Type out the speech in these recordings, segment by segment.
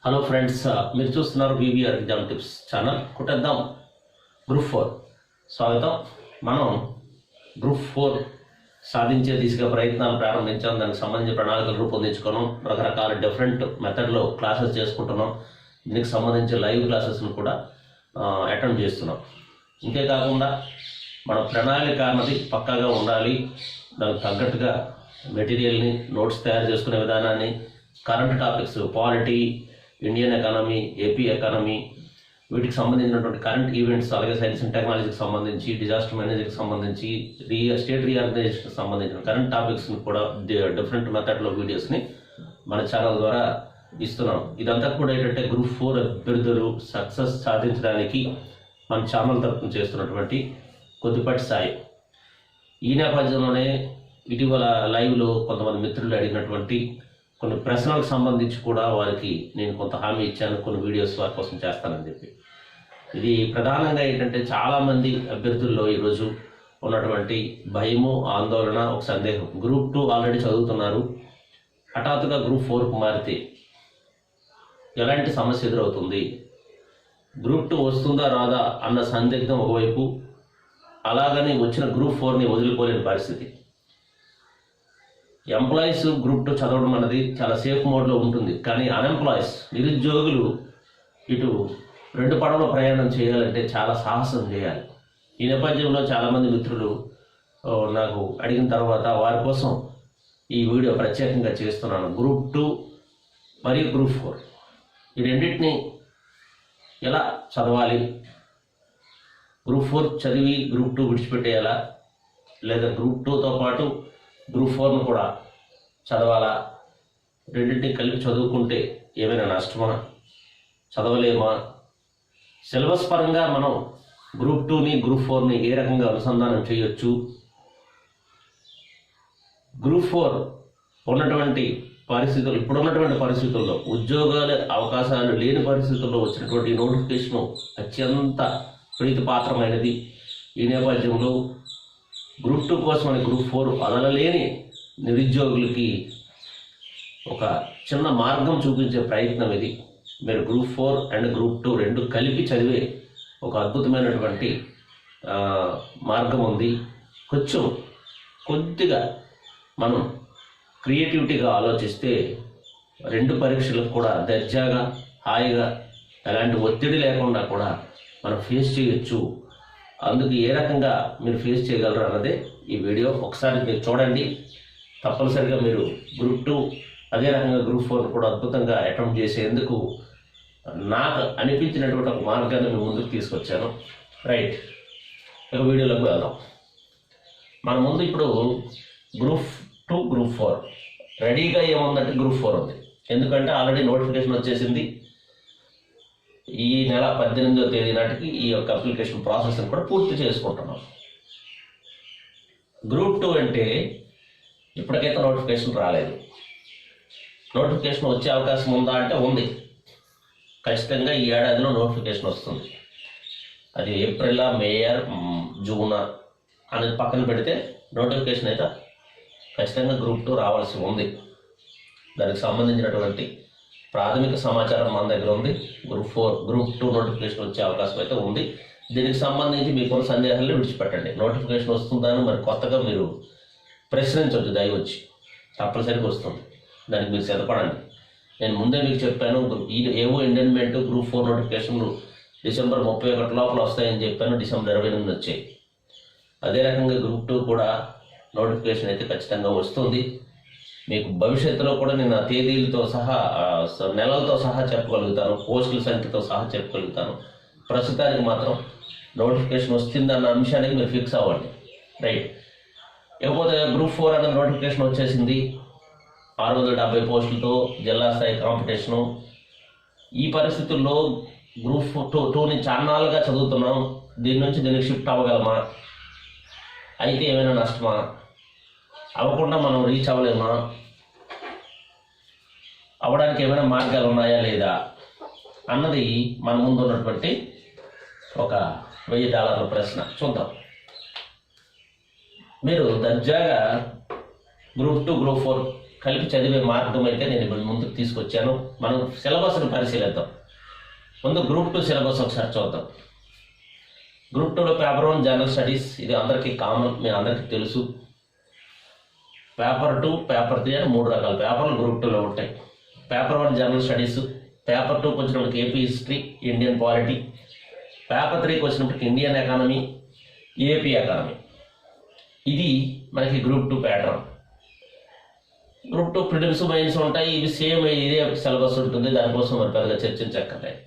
Hello friends, మీరు చూస్తున్నారు VVR exam tips channel. కుట్టేద్దాం గ్రూప్ 4 స్వాగతం. మనం గ్రూప్ 4 సాధించే దిశగా ప్రయత్నాలు ప్రారంభించాం. దానికి సంబంధించిన ప్రణాళికలు రూపొందించుకున్నాం. రకరకాల డిఫరెంట్ మెథడ్లో క్లాసెస్ చేసుకుంటున్నాం. దీనికి సంబంధించి లైవ్ క్లాసెస్ను కూడా అటెండ్ చేస్తున్నాం. ఇంతే కాకుండా మన ప్రణాళిక అన్నది పక్కాగా ఉండాలి. దానికి తగ్గట్టుగా మెటీరియల్ని, నోట్స్ తయారు చేసుకునే విధానాన్ని, current topics, polity, Indian economy, AP economy, వీటికి సంబంధించినటువంటి కరెంట్ ఈవెంట్స్, అలాగే సైన్స్ అండ్ టెక్నాలజీకి సంబంధించి, డిజాస్టర్ మేనేజ్కి సంబంధించి, స్టేట్ రీఆర్గనైజేషన్కి సంబంధించిన కరెంట్ టాపిక్స్ని కూడా డిఫరెంట్ మెథడ్లో వీడియోస్ని మన ఛానల్ ద్వారా ఇస్తున్నాం. ఇదంతా కూడా ఏంటంటే గ్రూప్ 4 అభ్యర్థులు సక్సెస్ సాధించడానికి మన ఛానల్ తరఫున చేస్తున్నటువంటి కొద్దిపాటి సాయం. ఈ నేపథ్యంలోనే ఇటీవల లైవ్లో కొంతమంది మిత్రులు అడిగినటువంటి కొన్ని ప్రశ్నలకు సంబంధించి కూడా వారికి నేను కొంత హామీ ఇచ్చాను. కొన్ని వీడియోస్ వారి కోసం చేస్తానని చెప్పి. ఇది ప్రధానంగా ఏంటంటే చాలామంది అభ్యర్థుల్లో ఈరోజు ఉన్నటువంటి భయము, ఆందోళన, ఒక సందేహం. గ్రూప్ 2 ఆల్రెడీ చదువుతున్నారు. హఠాత్తుగా గ్రూప్ 4కు మారితే ఎలాంటి సమస్య ఎదురవుతుంది, గ్రూప్ 2 వస్తుందా రాదా అన్న సందిగ్ధం ఒకవైపు, అలాగని వచ్చిన గ్రూప్ 4ని వదిలిపోలేని పరిస్థితి. ఎంప్లాయీస్ గ్రూప్ 2 చదవడం అనేది చాలా సేఫ్ మోడ్లో ఉంటుంది. కానీ అన్ఎంప్లాయీస్, నిరుద్యోగులు ఇటు రెండు పడవల ప్రయాణం చేయాలంటే చాలా సాహసం చేయాలి. ఈ నేపథ్యంలో చాలామంది మిత్రులు నాకు అడిగిన తర్వాత వారి కోసం ఈ వీడియో ప్రత్యేకంగా చేస్తున్నాను. గ్రూప్ 2 మరియు గ్రూప్ 4 ఈ రెండింటిని ఎలా చదవాలి, గ్రూప్ 4 చదివి గ్రూప్ 2 విడిచిపెట్టేయాలా, లేదా గ్రూప్ 2తో పాటు గ్రూప్ 4ను కూడా చదవాలా, రెండింటిని కలిపి చదువుకుంటే ఏమైనా నష్టమా, చదవలేమా, సిలబస్ పరంగా మనం గ్రూప్ 2ని గ్రూప్ 4ని ఏ రకంగా అనుసంధానం చేయొచ్చు, గ్రూప్ 4 ఉన్నటువంటి పరిస్థితులు, ఇప్పుడున్నటువంటి పరిస్థితుల్లో ఉద్యోగాల అవకాశాలు లేని పరిస్థితుల్లో వచ్చినటువంటి నోటిఫికేషను అత్యంత ప్రీతిపాత్రమైనది. ఈ నేపథ్యంలో గ్రూప్ 2 కోసమని గ్రూప్ 4 వదలలేని నిరుద్యోగులకి ఒక చిన్న మార్గం చూపించే ప్రయత్నం ఇది. మీరు గ్రూప్ 4 అండ్ గ్రూప్ 2 రెండు కలిపి చదివే ఒక అద్భుతమైనటువంటి మార్గం ఉంది. కొద్దిగా మనం క్రియేటివిటీగా ఆలోచిస్తే రెండు పరీక్షలకు కూడా దర్జాగా, హాయిగా, ఎలాంటి ఒత్తిడి లేకుండా కూడా మనం ఫేస్ చేయొచ్చు. అందుకు ఏ రకంగా మీరు ఫేస్ చేయగలరు అన్నదే ఈ వీడియో. ఒకసారి మీరు చూడండి. తప్పనిసరిగా మీరు గ్రూప్ 2 అదే రకంగా గ్రూప్ 4 కూడా అద్భుతంగా అటెంప్ట్ చేసేందుకు నాకు అనిపించినటువంటి ఒక మార్గాన్ని మీ ముందుకు తీసుకొచ్చాను. రైట్, ఇక వీడియోలోకి వెళ్దాం. మన ముందు ఇప్పుడు గ్రూప్ 2 గ్రూప్ 4 రెడీగా ఏముందంటే గ్రూప్ 4 ఉంది. ఎందుకంటే ఆల్రెడీ నోటిఫికేషన్ వచ్చేసింది. ఈ నెల 18వ తేదీ నాటికి ఈ యొక్క అప్లికేషన్ ప్రాసెస్ని కూడా పూర్తి చేసుకుంటున్నాం. గ్రూప్ 2 అంటే ఇప్పటికైతే నోటిఫికేషన్ రాలేదు. నోటిఫికేషన్ వచ్చే అవకాశం ఉందా అంటే ఉంది. ఖచ్చితంగా ఈ ఏడాదిలో నోటిఫికేషన్ వస్తుంది. అది ఏప్రిల్, మే, జూన్ అనేది పక్కన పెడితే నోటిఫికేషన్ అయితే ఖచ్చితంగా గ్రూప్ 2 రావాల్సి ఉంది. దానికి సంబంధించినటువంటి ప్రాథమిక సమాచారం మన దగ్గర ఉంది. గ్రూప్ 2 నోటిఫికేషన్ వచ్చే అవకాశం అయితే ఉంది. దీనికి సంబంధించి మీకున్న సందేహాలను విడిచిపెట్టండి. నోటిఫికేషన్ వస్తుందని మరి కొత్తగా మీరు ప్రశ్నించవచ్చు. దయవచ్చి తప్పనిసరిగా వస్తుంది. దానికి మీరు సిద్ధపడండి. నేను ముందే మీకు చెప్పాను, ఏవో ఎండెన్మెంట్ గ్రూప్ 4 నోటిఫికేషన్లు డిసెంబర్ 31 లోపల వస్తాయని చెప్పాను. డిసెంబర్ 28 వచ్చాయి. అదే రకంగా గ్రూప్ 2 కూడా నోటిఫికేషన్ అయితే ఖచ్చితంగా వస్తుంది. మీకు భవిష్యత్తులో కూడా నేను ఆ తేదీలతో సహా, నెలలతో సహా చెప్పగలుగుతాను, పోస్టుల సంఖ్యతో సహా చెప్పగలుగుతాను. ప్రస్తుతానికి మాత్రం నోటిఫికేషన్ వస్తుందన్న అంశానికి మీరు ఫిక్స్ అవ్వండి. రైట్, ఇకపోతే గ్రూప్ 4 అనే నోటిఫికేషన్ వచ్చేసింది. 670 పోస్టులతో జిల్లా స్థాయి కాంపిటీషను. ఈ పరిస్థితుల్లో గ్రూప్ 2ని చాన్నాళ్ళుగా చదువుతున్నాం. దీని నుంచి దీనికి షిఫ్ట్ అవ్వగలమా, అయితే ఏమైనా నష్టమా, అవ్వకుండా మనం రీచ్ అవ్వలేమా, అవ్వడానికి ఏమైనా మార్గాలు ఉన్నాయా లేదా అన్నది మన ముందు ఉన్నటువంటి ఒక $1000 ప్రశ్న. చూద్దాం. మీరు దర్జాగా గ్రూప్ 2 గ్రూప్ 4 కలిపి చదివే మార్గం అయితే నేను ఇప్పుడు ముందుకు తీసుకొచ్చాను. మనం సిలబస్ని పరిశీలిద్దాం. ముందు గ్రూప్ 2 సిలబస్ ఒకసారి చూద్దాం. గ్రూప్ 2లో పేపర్ 1 జనరల్ స్టడీస్, ఇది అందరికీ కామన్, మీ అందరికీ తెలుసు. పేపర్ 2, పేపర్ 3 అని 3 రకాల పేపర్లు గ్రూప్ 2లో ఉంటాయి. పేపర్ 1 జనరల్ స్టడీస్, పేపర్ 2కి వచ్చినప్పటికి AP history, Indian polity, paper 3కి వచ్చినప్పటికి ఇండియన్ ఎకానమీ, ఏపీ ఎకానమీ. ఇది మనకి group 2 pattern. Group 2 prelims mains ఉంటాయి, ఇవి సేమ్ ఇదే సిలబస్ ఉంటుంది, దానికోసం మరి పెద్దగా చర్చించక్కర్లేదు.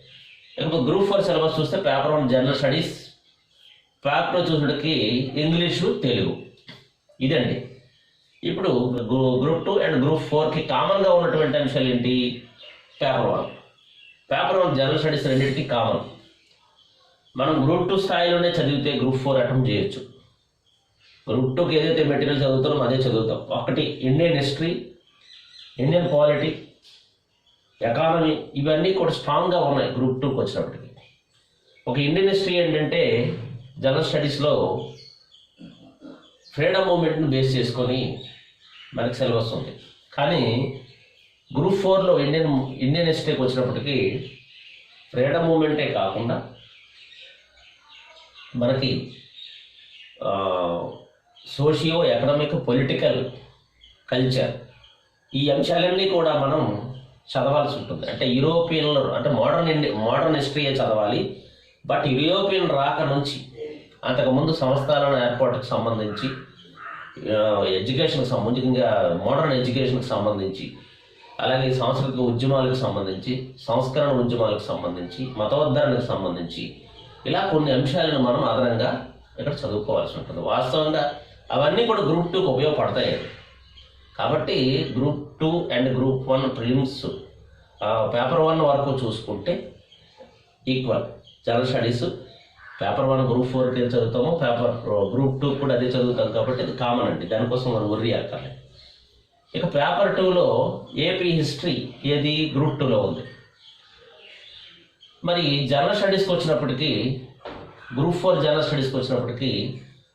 ఇప్పుడు గ్రూప్ 4 సిలబస్ చూస్తే పేపర్ 1 జనరల్ స్టడీస్, పేపర్ 2 చూసినప్పటికి ఇంగ్లీషు, తెలుగు. ఇదండి. ఇప్పుడు గ్రూప్ 2 అండ్ గ్రూప్ 4కి కామన్గా ఉన్నటువంటి అంశాలు ఏంటి? పేపర్ 1 జనరల్ స్టడీస్ రెండింటికి కామన్. మనం గ్రూప్ 2 స్థాయిలోనే చదివితే గ్రూప్ 4 అటెంప్ట్ చేయొచ్చు. గ్రూప్ 2కి ఏదైతే మెటీరియల్ చదువుతామో అదే చదువుతాం. ఒకటి Indian history, Indian polity, economy, ఇవన్నీ కూడా స్ట్రాంగ్గా ఉన్నాయి గ్రూప్ 2కి వచ్చినప్పటికి. ఒక ఇండియన్ హిస్టరీ ఏంటంటే జనరల్ స్టడీస్లో ఫ్రీడమ్ మూమెంట్ని బేస్ చేసుకొని మనకి సిలబస్ ఉంది. కానీ గ్రూప్ 4లో ఇండియన్ హిస్టరీకి వచ్చినప్పటికీ ఫ్రీడమ్ మూమెంటే కాకుండా మనకి సోషియో ఎకనామిక్, పొలిటికల్, కల్చర్, ఈ అంశాలన్నీ కూడా మనం చదవాల్సి ఉంటుంది. అంటే యూరోపియన్లు, అంటే మోడర్న్ హిస్టరీయే చదవాలి. బట్ యూరోపియన్ రాక నుంచి అంతకుముందు సంస్థానాల ఏర్పాటుకు సంబంధించి, ఎడ్యుకేషన్కి సంబంధించి, ఇంకా మోడర్న్ ఎడ్యుకేషన్కి సంబంధించి, అలాగే సాంస్కృతిక ఉద్యమాలకు సంబంధించి, సంస్కరణ ఉద్యమాలకు సంబంధించి, మతోద్ధరణకు సంబంధించి, ఇలా కొన్ని అంశాలను మనం అదనంగా ఇక్కడ చదువుకోవాల్సి ఉంటుంది. వాస్తవంగా అవన్నీ కూడా గ్రూప్ 2కి ఉపయోగపడతాయి. కాబట్టి group 2 and group 1 prelims paper 1 వరకు చూసుకుంటే equal. General studies paper 1 group 4కి ఏం చదువుతామో గ్రూప్ 2 కూడా అదే చదువుతాం. కాబట్టి ఇది కామన్ అండి, దానికోసం మనం వర్రీ అక్కర్లేదు. ఇక పేపర్ 2లో ఏపీ హిస్టరీ ఏది గ్రూప్ 2లో ఉంది. మరి జనరల్ స్టడీస్కి వచ్చినప్పటికీ, గ్రూప్ 4 జనరల్ స్టడీస్కి వచ్చినప్పటికీ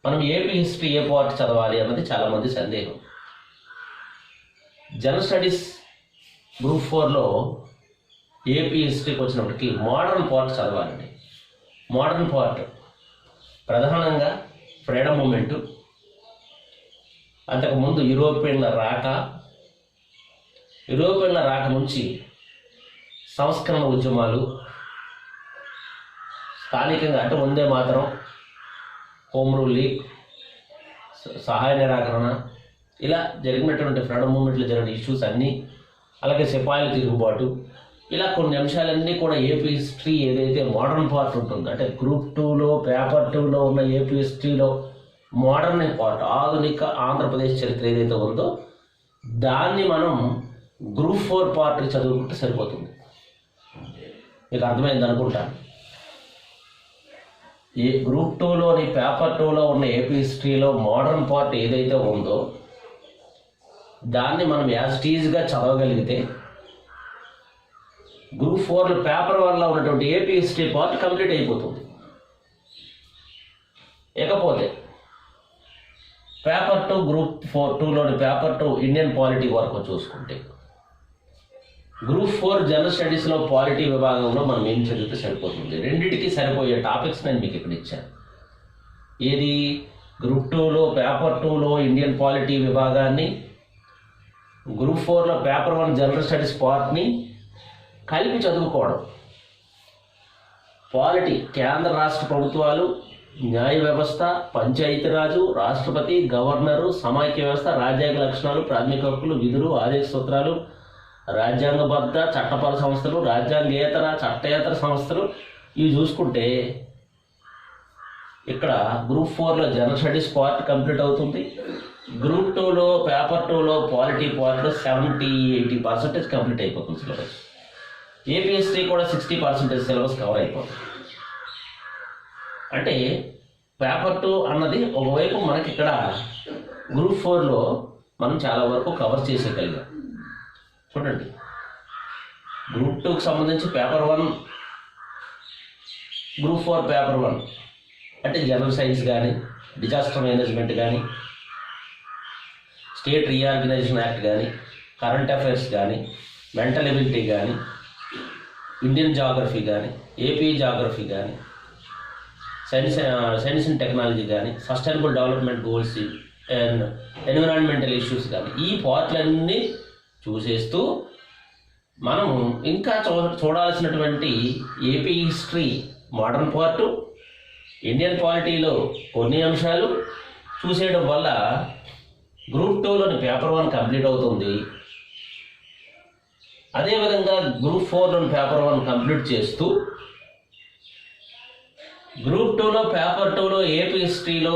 మనం ఏపీ హిస్టరీ ఏ పార్ట్ చదవాలి అన్నది చాలామంది సందేహం. జనరల్ స్టడీస్ గ్రూప్ 4లో ఏపీ హిస్టరీకి వచ్చినప్పటికీ మోడర్న్ పార్ట్ చదవాలండి. మోడర్న్ పార్ట్ ప్రధానంగా ఫ్రీడమ్ మూమెంటు, అంతకుముందు యూరోపియన్ల రాక నుంచి సంస్కరణ ఉద్యమాలు, స్థానికంగా అంటే Vande Mataram, home rule league, సహాయ నిరాకరణ, ఇలా జరిగినటువంటి ఫ్రీడమ్ మూమెంట్లో జరిగిన ఇష్యూస్ అన్నీ, అలాగే సిపాయిల తిరుగుబాటు, ఇలా కొన్ని అంశాలన్నీ కూడా ఏపీ హిస్టరీ ఏదైతే మోడర్న్ పార్ట్ ఉంటుందో, అంటే గ్రూప్ 2లో పేపర్ 2లో ఉన్న ఏపీ హిస్టరీలో మోడర్న్ పార్ట్, ఆధునిక ఆంధ్రప్రదేశ్ చరిత్ర ఏదైతే ఉందో దాన్ని మనం గ్రూప్ 4 పార్ట్కి చదువుకుంటే సరిపోతుంది. మీకు అర్థమైంది అనుకుంటాను. ఈ గ్రూప్ 2లోని పేపర్ 2లో ఉన్న ఏపీ హిస్టరీలో మోడర్న్ పార్ట్ ఏదైతే ఉందో దాన్ని మనం యాజ్టీజ్గా చదవగలిగితే గ్రూప్ 4లో పేపర్ 1లో ఉన్నటువంటి ఏపీ హిస్టరీ పార్ట్ కంప్లీట్ అయిపోతుంది. ఇకపోతే పేపర్ 2 గ్రూప్ 2లోని పేపర్ 2 ఇండియన్ పాలిటీ వరకు చూసుకుంటే గ్రూప్ 4 జనరల్ స్టడీస్లో పాలిటీ విభాగంలో మనం ఏం చదివితే సరిపోతుంది. రెండింటికి సరిపోయే టాపిక్స్ నేను మీకు ఇక్కడ ఇచ్చాను. ఏది గ్రూప్ 2లో పేపర్ 2లో ఇండియన్ పాలిటీ విభాగాన్ని, గ్రూప్ 4లో పేపర్ 1 జనరల్ స్టడీస్ పార్ట్ని కలిపి చదువుకోవడం. పాలిటీ కేంద్ర రాష్ట్ర ప్రభుత్వాలు, న్యాయ వ్యవస్థ, పంచాయతీరాజు, రాష్ట్రపతి, గవర్నరు, సమాఖ్య వ్యవస్థ, రాజ్యాంగ లక్షణాలు, ప్రాథమిక హక్కులు, విధులు, ఆదేశ సూత్రాలు, రాజ్యాంగబద్ధ చట్టపర సంస్థలు, రాజ్యాంగేతర చట్టేతర సంస్థలు, ఇవి చూసుకుంటే ఇక్కడ గ్రూప్ 4లో జనరల్ స్టడీస్ పార్ట్ కంప్లీట్ అవుతుంది. గ్రూప్ 2లో పేపర్ 2లో పాలిటీ పార్ట్ 70-80% కంప్లీట్ అయిపోతుంది సిలబస్. ఏపీ హిస్టరీ కూడా 60% సిలబస్ కవర్ అయిపోతుంది. అంటే పేపర్ 2 అన్నది ఒకవైపు మనకి ఇక్కడ గ్రూప్ 4లో మనం చాలా వరకు కవర్ చేసేయగలిగాం. చూడండి, గ్రూప్ 2కి సంబంధించి పేపర్ 1, గ్రూప్ 4 పేపర్ 1 అంటే జనరల్ సైన్స్ కానీ, డిజాస్టర్ మేనేజ్మెంట్ కానీ, స్టేట్ రీఆర్గనైజేషన్ యాక్ట్ కానీ, కరెంట్ అఫైర్స్ కానీ, మెంటల్ ఎబిలిటీ కానీ, ఇండియన్ జాగ్రఫీ కానీ, ఏపీ జాగ్రఫీ కానీ, సైన్స్ అండ్ టెక్నాలజీ కానీ, sustainable development goals and environmental issues కానీ, ఈ పార్ట్లన్నీ చూసేస్తూ మనం ఇంకా చూడాల్సినటువంటి AP history modern part, Indian పాలిటీలో కొన్ని అంశాలు చూసేయడం వల్ల గ్రూప్ 2లోని పేపర్ 1 కంప్లీట్ అవుతుంది. అదేవిధంగా గ్రూప్ 4లోని పేపర్ 1 కంప్లీట్ చేస్తూ గ్రూప్ 2లో పేపర్ 2లో ఏపీ హిస్టరీలో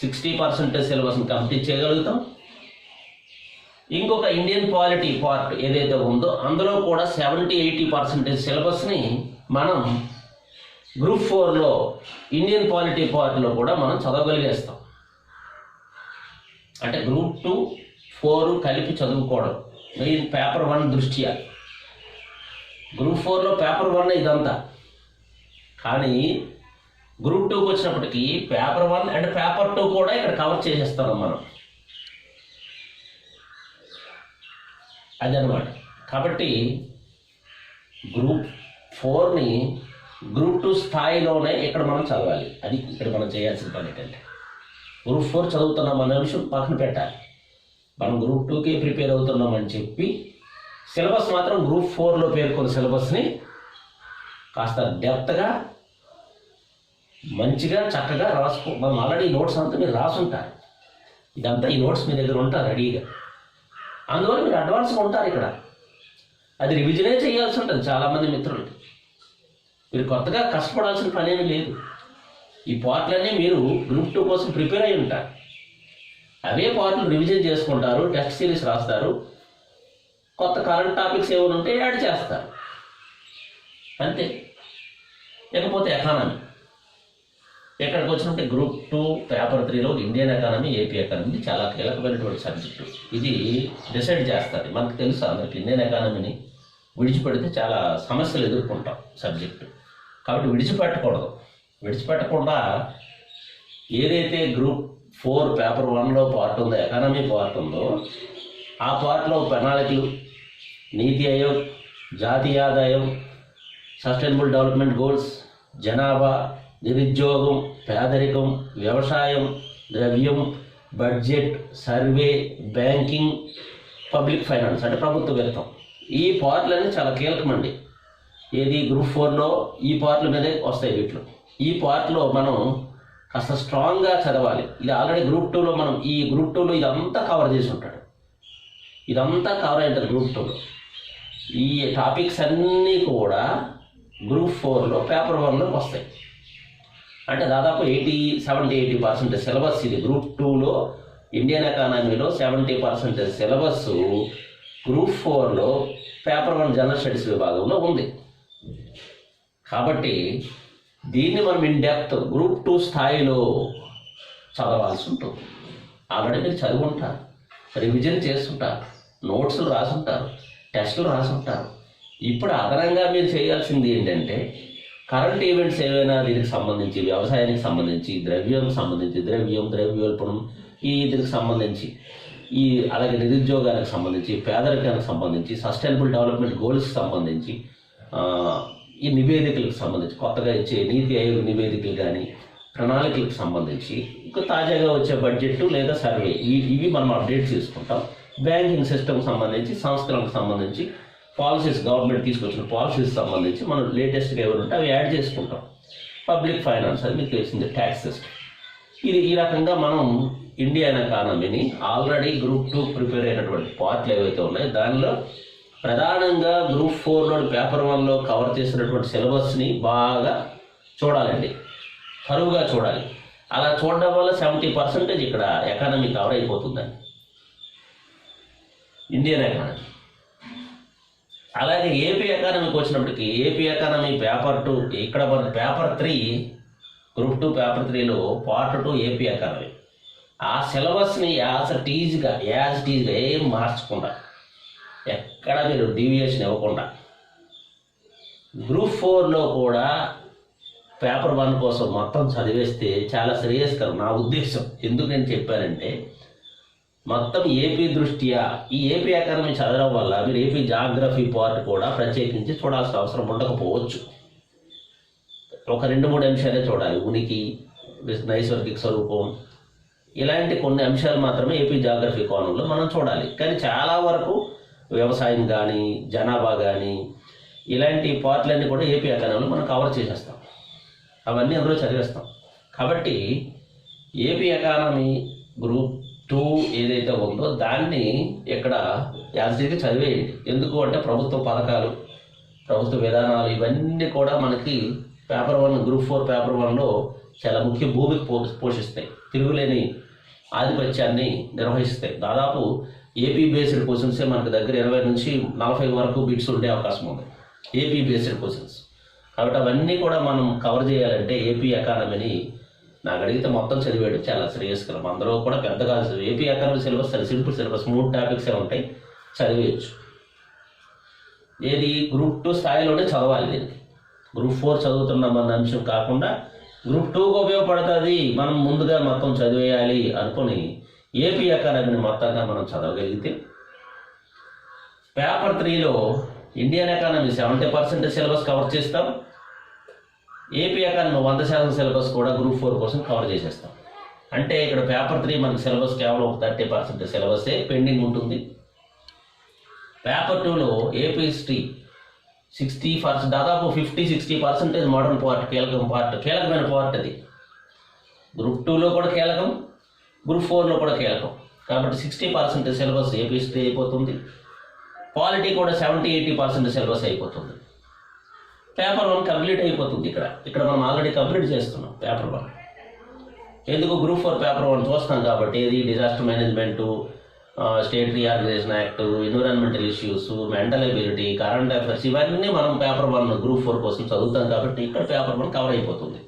60% సిలబస్ని కంప్లీట్ చేయగలుగుతాం. ఇంకొక ఇండియన్ పాలిటీ పార్ట్ ఏదైతే ఉందో అందులో కూడా 70-80% సిలబస్ని మనం గ్రూప్ 4లో ఇండియన్ పాలిటీ పార్ట్లో కూడా మనం చదవగలిగేస్తాం. అంటే గ్రూప్ 2, 4 కలిపి చదువుకోవడం మెయిన్ పేపర్ 1 దృష్ట్యా. గ్రూప్ 4లో పేపర్ 1 ఇదంతా, కానీ గ్రూప్ 2కి వచ్చినప్పటికీ పేపర్ 1 అండ్ పేపర్ 2 కూడా ఇక్కడ కవర్ చేసేస్తాం మనం. అదనమాట. కాబట్టి గ్రూప్ 4ని గ్రూప్ 2 స్థాయిలోనే ఇక్కడ మనం చదవాలి. అది ఇక్కడ మనం చేయాల్సిన పని ఏంటంటే గ్రూప్ 4 చదువుతున్నాం అనే విషయం పక్కన పెట్టాలి. మనం గ్రూప్ 2కి ప్రిపేర్ అవుతున్నామని చెప్పి సిలబస్ మాత్రం గ్రూప్ 4లో పేర్కొన్న సిలబస్ని కాస్త డెప్త్గా మంచిగా చక్కగా మనం ఆల్రెడీ నోట్స్ అంతా మీరు రాసుంటారు. ఇదంతా ఈ నోట్స్ మీ దగ్గర ఉంటారు రెడీగా. అందువల్ల మీరు అడ్వాన్స్గా ఉంటారు ఇక్కడ. అది రివిజనే చేయాల్సి ఉంటుంది చాలామంది మిత్రులకి. మీరు కొత్తగా కష్టపడాల్సిన పని ఏమీ లేదు. ఈ పార్ట్లన్నీ మీరు గ్రూప్ 2 కోసం ప్రిపేర్ అయి ఉంటారు. అవే పార్ట్లు రివిజన్ చేసుకుంటారు, టెస్ట్ సిరీస్ రాస్తారు, కొత్త కరెంట్ టాపిక్స్ ఏమైనా ఉంటే యాడ్ చేస్తారు, అంతే. లేకపోతే ఎకానమీ ఎక్కడికి వచ్చినట్టే గ్రూప్ 2 పేపర్ 3లో ఇండియన్ ఎకానమీ, ఏపీ ఎకానమీ చాలా కీలకమైనటువంటి సబ్జెక్టు. ఇది డిసైడ్ చేస్తుంది. మనకు తెలుసు అందరికి ఇండియన్ ఎకానమీని విడిచిపెడితే చాలా సమస్యలు ఎదుర్కొంటాం సబ్జెక్టు. కాబట్టి విడిచిపెట్టకుండా ఏదైతే గ్రూప్ 4 పేపర్ 1లో పార్ట్ ఉందో, ఎకానమీ పార్ట్ ఉందో, ఆ పార్ట్లో ప్రణాళికలు, నీతి ఆయోగ్, జాతీయ ఆదాయం, సస్టైనబుల్ డెవలప్మెంట్ గోల్స్, జనాభా, నిరుద్యోగం, పేదరికం, వ్యవసాయం, ద్రవ్యం, budget, survey, banking, public finance అంటే ప్రభుత్వ విత్తం, ఈ పార్ట్లన్నీ చాలా కీలకమండి. ఏది గ్రూప్ 4లో ఈ పార్ట్ల మీదే వస్తాయి. వీటిలో ఈ పార్ట్లో మనం కాస్త స్ట్రాంగ్గా చదవాలి. ఇది ఆల్రెడీ గ్రూప్ 2లో మనం ఈ గ్రూప్ 2లో ఇదంతా కవర్ చేసి ఉంటాడు. ఇదంతా కవర్ అయింటారు గ్రూప్ 2లో. ఈ టాపిక్స్ అన్నీ కూడా గ్రూప్ 4లో పేపర్ 1లోకి వస్తాయి. అంటే దాదాపు 70-80% సిలబస్ ఇది గ్రూప్ 2లో ఇండియన్ ఎకానమీలో 70% సిలబస్ గ్రూప్ 4లో పేపర్ 1 జనరల్ స్టడీస్ విభాగంలో ఉంది. కాబట్టి దీన్ని మనం ఇన్ డెప్త్ గ్రూప్ 2 స్థాయిలో చదవాల్సి ఉంటుంది. ఆల్రెడీ మీరు చదివి ఉంటారు, రివిజన్ చేస్తుంటారు, నోట్స్లు రాసుంటారు, టెస్టులు రాసుంటారు. ఇప్పుడు అదనంగా మీరు చేయాల్సింది ఏంటంటే కరెంట్ ఈవెంట్స్ ఏవైనా దీనికి సంబంధించి, వ్యవసాయానికి సంబంధించి, ద్రవ్యోల్పణం దీనికి సంబంధించి, అలాగే నిరుద్యోగానికి సంబంధించి, పేదరికానికి సంబంధించి, సస్టైనబుల్ డెవలప్మెంట్ గోల్స్కి సంబంధించి, ఈ నివేదికలకు సంబంధించి కొత్తగా ఇచ్చే నీతి ఆయోగ్ నివేదికలు కానీ, ప్రణాళికలకు సంబంధించి, ఇంకా తాజాగా వచ్చే బడ్జెట్ లేదా సర్వే, ఇవి మనం అప్డేట్ చేసుకుంటాం. బ్యాంకింగ్ సిస్టమ్కి సంబంధించి, సంస్కరణకు సంబంధించి, పాలసీస్, గవర్నమెంట్ తీసుకొచ్చిన పాలసీస్ సంబంధించి మనం లేటెస్ట్గా ఎవరు ఉంటే అవి యాడ్ చేసుకుంటాం. పబ్లిక్ ఫైనాన్స్ అది మీకు తెలిసింది, ట్యాక్స్ సిస్టమ్. ఈ రకంగా మనం ఇండియన్ ఎకానమీని ఆల్రెడీ గ్రూప్ 2 ప్రిపేర్ అయినటువంటి పార్ట్లు ఏవైతే ఉన్నాయో దానిలో ప్రధానంగా గ్రూప్ 4లో పేపర్ 1లో కవర్ చేసినటువంటి సిలబస్ని బాగా చూడాలండి, కరువుగా చూడాలి. అలా చూడడం వల్ల 70% ఇక్కడ ఎకానమీ కవర్ అయిపోతుందండి, ఇండియన్ ఎకానమీ. అలాగే ఏపీ ఎకానమీకి వచ్చినప్పటికీ ఏపీ ఎకానమీ పేపర్ 2 ఇక్కడ మన పేపర్ 3 గ్రూప్ 2 పేపర్ 3లో పార్ట్ 2 ఏపీ ఎకానమీ. ఆ సిలబస్ని యాజ్ టీజ్గా ఏం మార్చకుండా, ఎక్కడ మీరు డీవియేషన్ ఇవ్వకుండా గ్రూప్ 4లో కూడా పేపర్ 1 కోసం మొత్తం చదివేస్తే చాలా శ్రేయస్కరం నా ఉద్దేశం. ఎందుకు నేను చెప్పానంటే మొత్తం ఏపీ దృష్ట్యా ఈ ఏపీ ఎకానమీ చదవడం వల్ల మీరు ఏపీ జాగ్రఫీ పార్ట్ కూడా ప్రత్యేకించి చూడాల్సిన అవసరం ఉండకపోవచ్చు. ఒక 2-3 అంశాలే చూడాలి. ఉనికి, నైసర్గిక స్వరూపం, ఇలాంటి కొన్ని అంశాలు మాత్రమే ఏపీ జాగ్రఫీ కోణంలో మనం చూడాలి. కానీ చాలా వరకు వ్యవసాయం కానీ, జనాభా కానీ, ఇలాంటి పార్ట్లన్నీ కూడా ఏపీ ఎకానమీలో మనం కవర్ చేసేస్తాం. అవన్నీ అందులో చదివేస్తాం. కాబట్టి ఏపీ ఎకానమీ గ్రూప్ 2 ఏదైతే ఉందో దాన్ని ఇక్కడ యాజిటీగా చదివేయండి. ఎందుకు అంటే ప్రభుత్వ పథకాలు, ప్రభుత్వ విధానాలు ఇవన్నీ కూడా మనకి పేపర్ 1 గ్రూప్ 4 పేపర్ 1లో చాలా ముఖ్య భూమికి పోషిస్తాయి. తిరుగులేని ఆధిపత్యాన్ని నిర్వహిస్తాయి. దాదాపు ఏపీ బేస్డ్ క్వశ్చన్సే మనకు దగ్గర 20 నుంచి 40 వరకు బిట్స్ ఉండే అవకాశం ఉంది, ఏపీ బేస్డ్ క్వశ్చన్స్. కాబట్టి అవన్నీ కూడా మనం కవర్ చేయాలంటే ఏపీ ఎకానమీని నాకు అడిగితే మొత్తం చదివాడు చాలా శ్రేయస్కరం. అందులో కూడా పెద్దగా ఏపీ ఎకానమీ సిలబస్ చాలా సింపుల్ సిలబస్, 3 టాపిక్సే ఉంటాయి, చదివేయచ్చు. ఏది గ్రూప్ 2 స్థాయిలోనే చదవాలి. దీనికి గ్రూప్ 4 చదువుతున్నామన్న అంశం కాకుండా గ్రూప్ 2కు ఉపయోగపడుతుంది, మనం ముందుగా మొత్తం చదివేయాలి అనుకుని ఏపీ ఎకానమీని మొత్తంగా మనం చదవగలిగితే పేపర్ 3లో ఇండియన్ ఎకానమీ 70% సిలబస్ కవర్ చేస్తాం. ఏపీ ఎకానమీ 100% సిలబస్ కూడా గ్రూప్ 4 కోసం కవర్ చేసేస్తాం. అంటే ఇక్కడ పేపర్ 3 మనకు సిలబస్ కేవలం 30% సిలబసే పెండింగ్ ఉంటుంది. పేపర్ 2లో ఏపీ హిస్టరీ 60%, దాదాపు 50-60% మోడర్న్ పార్ట్, కీలకమైన పార్ట్. అది గ్రూప్ 2లో కూడా కీలకం, గ్రూప్ 4లో కూడా కీలకం. కాబట్టి 60% సిలబస్ ఏపీ హిస్టరీ అయిపోతుంది. పాలిటీ కూడా 70-80% సిలబస్ అయిపోతుంది. పేపర్ 1 కంప్లీట్ అయిపోతుంది. ఇక్కడ మనం ఆల్రెడీ కంప్లీట్ చేస్తున్నాం పేపర్ 1. ఎందుకు గ్రూప్ 4 పేపర్ 1 చూస్తాం కాబట్టి, ఇది disaster management, state reorganisation act, environmental issues, mental ability, current affairs, ఇవన్నీ మనం పేపర్ 1 గ్రూప్ 4 కోసం చదువుతాం కాబట్టి ఇక్కడ పేపర్ 1 కవర్ అయిపోతుంది.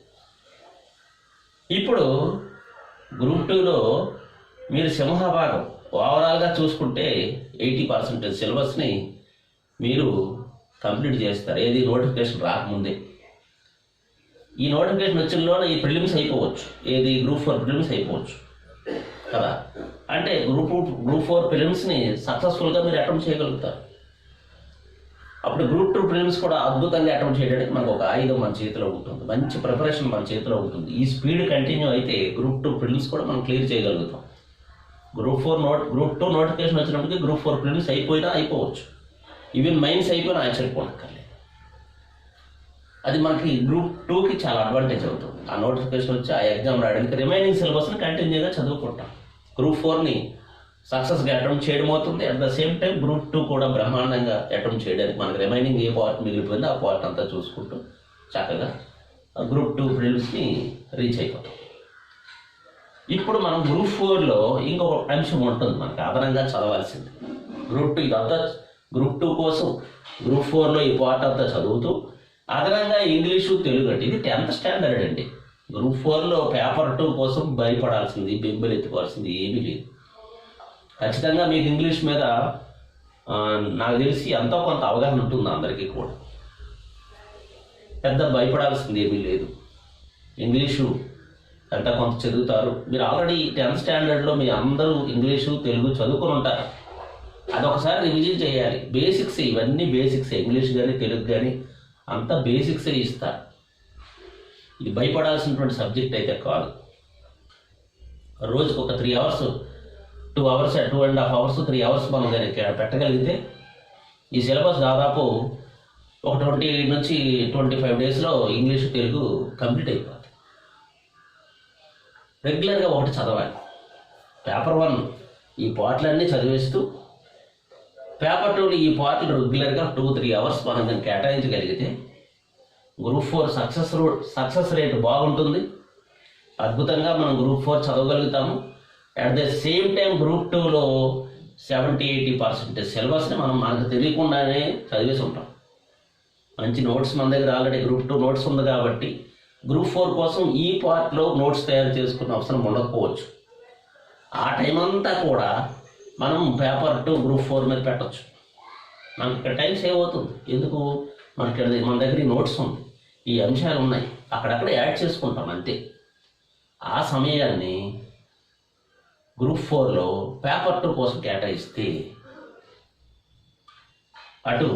ఇప్పుడు గ్రూప్ 2లో మీరు సింహభాగం ఓవరాల్గా చూసుకుంటే 80% సిలబస్ని మీరు కంప్లీట్ చేస్తారు. ఏది నోటిఫికేషన్ రాకముందే. ఈ నోటిఫికేషన్ వచ్చినలోనే ఈ ప్రిలిమ్స్ అయిపోవచ్చు, ఏది గ్రూప్ 4 ప్రిలిమ్స్ అయిపోవచ్చు కదా. అంటే గ్రూప్ 4 ప్రిలిమ్స్ని సక్సెస్ఫుల్గా మీరు అటెంప్ట్ చేయగలుగుతారు. అప్పుడు గ్రూప్ 2 ప్రిలిమ్స్ కూడా అద్భుతంగా అటెంప్ట్ చేయడానికి మనకు ఒక ఆయుధం మన చేతిలో ఉంటుంది, మంచి ప్రిపరేషన్ మన చేతిలో ఉంటుంది. ఈ స్పీడ్ కంటిన్యూ అయితే గ్రూప్ 2 ప్రిలిమ్స్ కూడా మనం క్లియర్ చేయగలుగుతాం. గ్రూప్ 2 నోటిఫికేషన్ వచ్చినప్పటికీ గ్రూప్ 4 ప్రిలిమ్స్ అయిపోవచ్చు, ఈవెన్ మైన్స్ అయిపోయినా ఆశ్చర్యపోనక్కర్లేదు. అది మనకి గ్రూప్ 2కి చాలా అడ్వాంటేజ్ అవుతుంది. ఆ నోటిఫికేషన్ వచ్చి ఆ ఎగ్జామ్ రాయడానికి రిమైనింగ్ సిలబస్ని కంటిన్యూగా చదువుకుంటాం. గ్రూప్ 4ని సక్సెస్గా అటెంప్ట్ చేయడం అవుతుంది. At the same time group 2 కూడా బ్రహ్మాండంగా అటెంప్ట్ చేయడానికి మనకి రిమైనింగ్ ఏ పార్ట్ మిగిలిపోయిందో ఆ పార్ట్ అంతా చూసుకుంటూ చక్కగా గ్రూప్ 2 ప్రిలిమ్స్ని రీచ్ అయిపోతాం. ఇప్పుడు మనం గ్రూప్ 4లో ఇంకొక అంశం ఉంటుంది మనకి అదనంగా చదవాల్సింది. గ్రూప్ 2 ఇదంతా గ్రూప్ 2 కోసం గ్రూప్ 4లో ఈ పార్ట్ అంతా చదువుతూ అదనంగా ఇంగ్లీషు, తెలుగు అంటే ఇది 10th స్టాండర్డ్ అండి. గ్రూప్ 4లో పేపర్ 2 కోసం భయపడాల్సింది, బెంబెలెత్తుకోవాల్సింది ఏమీ లేదు. ఖచ్చితంగా మీకు ఇంగ్లీష్ మీద నాకు తెలిసి ఎంతో కొంత అవగాహన ఉంటుంది అందరికీ కూడా. పెద్ద భయపడాల్సింది ఏమీ లేదు. ఇంగ్లీషు ఎంత కొంత చదువుతారు. మీరు ఆల్రెడీ 10th స్టాండర్డ్లో మీ అందరూ ఇంగ్లీషు, తెలుగు చదువుకొని ఉంటారు. అదొకసారి రివిజన్ చేయాలి. బేసిక్స్, ఇవన్నీ బేసిక్స్, ఇంగ్లీష్ కానీ తెలుగు కానీ అంతా బేసిక్సే ఇస్తారు. ఇది భయపడాల్సినటువంటి సబ్జెక్ట్ అయితే కాదు. రోజుకు ఒక 3 అవర్స్, 2 అవర్స్, 2.5 అవర్స్, 3 అవర్స్ మనం దానికి పెట్టగలిగితే ఈ సిలబస్ దాదాపు ఒక 20 నుంచి 25 డేస్లో ఇంగ్లీషు, తెలుగు కంప్లీట్ అయిపోతుంది. రెగ్యులర్గా ఒకటి చదవాలి. పేపర్ 1 ఈ పార్ట్లన్నీ చదివేస్తూ పేపర్ 2లో ఈ పార్ట్లు రెగ్యులర్గా 2-3 అవర్స్ మనం దాన్ని కేటాయించగలిగితే గ్రూప్ 4 సక్సెస్ రేట్ బాగుంటుంది. అద్భుతంగా మనం గ్రూప్ 4 చదవగలుగుతాము. At the same time group 2లో 70-80% సిలబస్ని మనకు తెలియకుండానే చదివేసి ఉంటాం. మంచి నోట్స్ మన దగ్గర ఆల్రెడీ గ్రూప్ 2 నోట్స్ ఉంది కాబట్టి గ్రూప్ 4 కోసం ఈ పార్ట్లో నోట్స్ తయారు చేసుకునే అవసరం ఉండకపోవచ్చు. ఆ టైం అంతా కూడా మనం పేపర్ 2 గ్రూప్ 4 మీద పెట్టచ్చు. మనకి ఇక్కడ టైం సేవ్ అవుతుంది. ఎందుకు? మన దగ్గర ఈ నోట్స్ ఉంది, ఈ అంశాలు ఉన్నాయి, అక్కడక్కడ యాడ్ చేసుకుంటాం అంతే. ఆ సమయాన్ని గ్రూప్ 4లో పేపర్ 2 కోసం కేటాయిస్తే అటు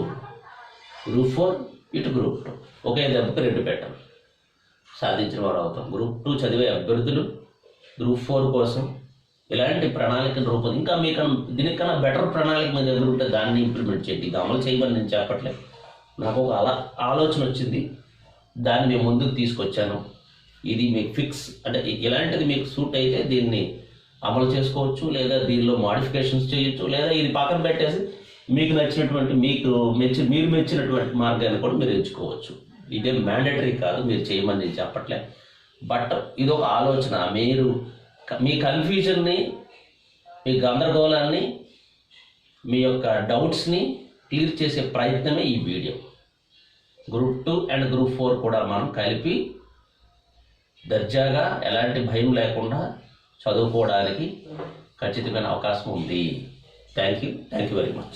గ్రూప్ 4 ఇటు గ్రూప్ 2 ఒకే దెబ్బకి 2 పెట్టం సాధించిన వారు అవుతాం. గ్రూప్ 2 చదివే అభ్యర్థులు గ్రూప్ 4 కోసం ఇలాంటి ప్రణాళికను ఇంకా మీకు దీనికన్నా బెటర్ ప్రణాళిక మీద ఎదురుంటే దాన్ని ఇంప్లిమెంట్ చేయండి. ఇది అమలు చేయమని నేను చెప్పట్లేదు, నాకు ఒక ఆలోచన వచ్చింది, దాన్ని మేము ముందుకు తీసుకొచ్చాను. ఇది మీకు ఫిక్స్ అంటే ఇలాంటిది మీకు సూట్ అయితే దీన్ని అమలు చేసుకోవచ్చు, లేదా దీనిలో మాడిఫికేషన్స్ చేయొచ్చు, లేదా ఇది పక్కన పెట్టేసి మీకు నచ్చినటువంటి మీరు మెచ్చినటువంటి మార్గాన్ని కూడా మీరు ఎంచుకోవచ్చు. ఇదే మ్యాండేటరీ కాదు, మీరు చేయమని నేను చెప్పట్లే. బట్ ఇది ఒక ఆలోచన. మీరు మీ కన్ఫ్యూజన్ని, మీ గందరగోళాన్ని, మీ యొక్క డౌట్స్ని క్లియర్ చేసే ప్రయత్నమే ఈ వీడియో. గ్రూప్ 2 అండ్ గ్రూప్ 4 కూడా మనం కలిపి దర్జాగా ఎలాంటి భయం లేకుండా చదువుకోవడానికి ఖచ్చితమైన అవకాశం ఉంది. Thank you very much.